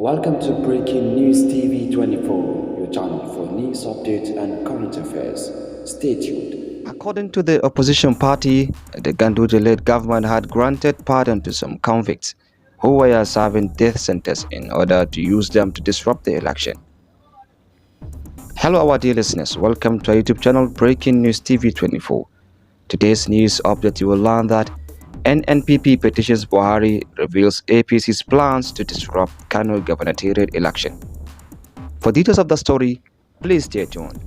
Welcome to Breaking News TV 24, your channel for news updates and current affairs. Stay tuned. According to the opposition party, the Ganduje-led government had granted pardon to some convicts who were serving death sentences in order to use them to disrupt the election. Hello our dear listeners, welcome to our YouTube channel Breaking News TV 24. Today's news update, you will learn that NNPP petitions Buhari reveals APC's plans to disrupt Kano gubernatorial election. For details of the story, please stay tuned.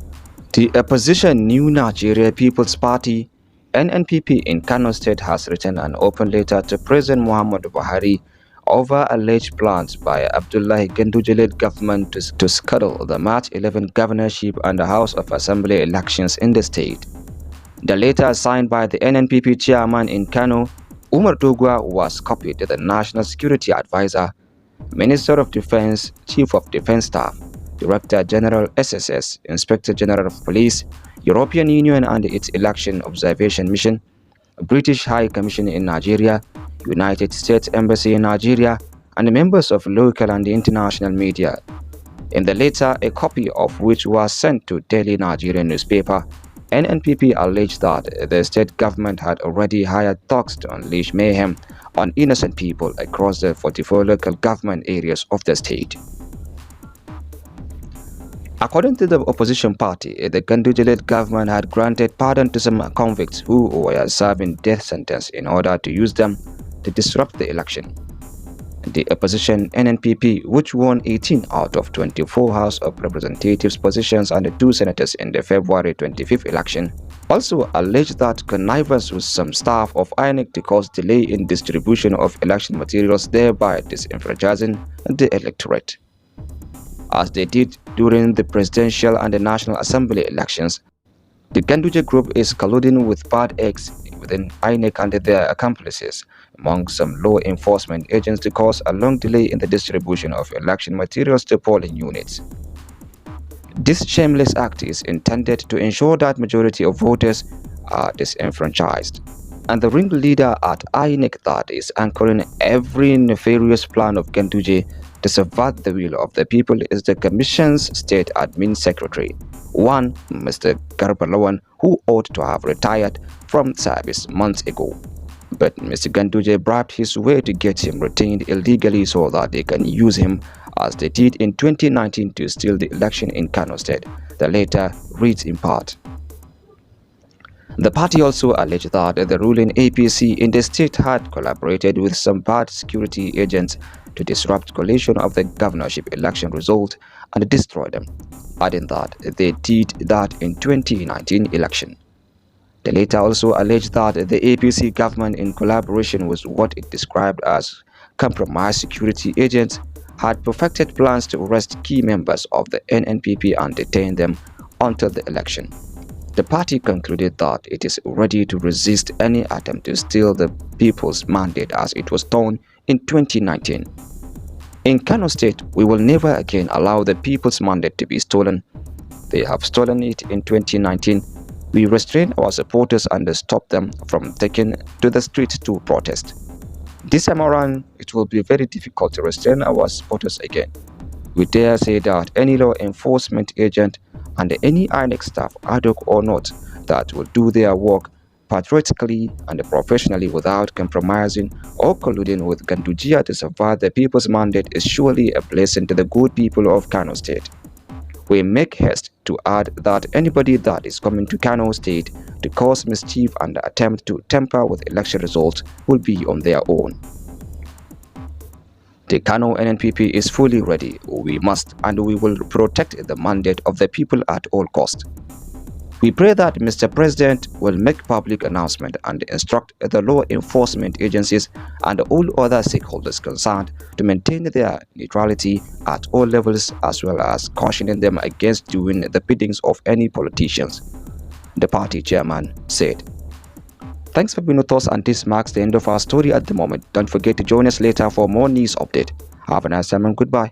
The opposition New Nigeria People's Party NNPP in Kano State has written an open letter to President Muhammadu Buhari over alleged plans by Abdullahi Ganduje-led government to scuttle the March 11 governorship and the House of Assembly elections in the state. The letter signed by the NNPP chairman in Kano, Umar Dogwa, was copied to the National Security Advisor, Minister of Defense, Chief of Defense Staff, Director General SSS, Inspector General of Police, European Union and its Election Observation Mission, British High Commission in Nigeria, United States Embassy in Nigeria, and members of local and international media. In the letter, a copy of which was sent to daily Nigerian newspaper, NNPP alleged that the state government had already hired thugs to unleash mayhem on innocent people across the 44 local government areas of the state. According to the opposition party, the Ganduje-led government had granted pardon to some convicts who were serving death sentences in order to use them to disrupt the election. The opposition NNPP, which won 18 out of 24 House of Representatives positions and 2 senators in the February 25th election, also alleged that connivance with some staff of INEC to cause delay in distribution of election materials, thereby disenfranchising the electorate. As they did during the presidential and the National Assembly elections, the Ganduje group is colluding with bad eggs within INEC and their accomplices among some law enforcement agents to cause a long delay in the distribution of election materials to polling units. This shameless act is intended to ensure that majority of voters are disenfranchised, and the ringleader at INEC that is anchoring every nefarious plan of Ganduje to subvert the will of the people is the Commission's State Admin Secretary, one Mr. Garba, who ought to have retired from service months ago. But Mr. Ganduje bribed his way to get him retained illegally so that they can use him as they did in 2019 to steal the election in Kano State. The letter reads in part. The party also alleged that the ruling APC in the state had collaborated with some bad security agents to disrupt collation of the governorship election result and destroy them, adding that they did that in 2019 election. The letter also alleged that the APC government, in collaboration with what it described as compromised security agents, had perfected plans to arrest key members of the NNPP and detain them until the election. The party concluded that it is ready to resist any attempt to steal the people's mandate as it was done in 2019. In Kano State, we will never again allow the people's mandate to be stolen. They have stolen it in 2019. We restrain our supporters and stop them from taking to the streets to protest. This time around, it will be very difficult to restrain our supporters again. We dare say that any law enforcement agent and any INEC staff, ad hoc or not, that will do their work patriotically and professionally without compromising or colluding with Ganduje to subvert the people's mandate is surely a blessing to the good people of Kano State. We make haste to add that anybody that is coming to Kano State to cause mischief and attempt to tamper with election results will be on their own. The Kano NNPP is fully ready. We must and we will protect the mandate of the people at all costs. We pray that Mr. President will make public announcement and instruct the law enforcement agencies and all other stakeholders concerned to maintain their neutrality at all levels, as well as cautioning them against doing the biddings of any politicians, the party chairman said. Thanks for being with us, and this marks the end of our story at the moment. Don't forget to join us later for more news update. Have a nice time and goodbye.